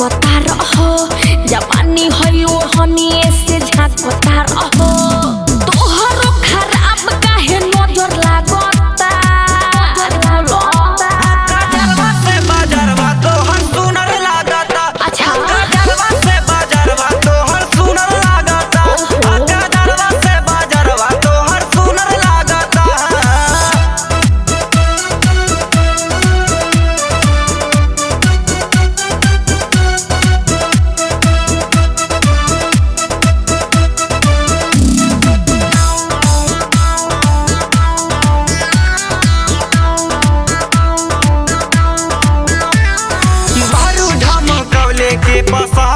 ताकता रहो जवानी हयो हनिए से झाकता रहो तोहरो खराब काहे नजर लागता गजरवा से बाजरवा तोहर सुनर लागता अच्छा गजरवा से बाजरवा तोहर सुनर लागता गजरवा से बाजरवा तोहर सुनर लागता बारू धमकौले के पसा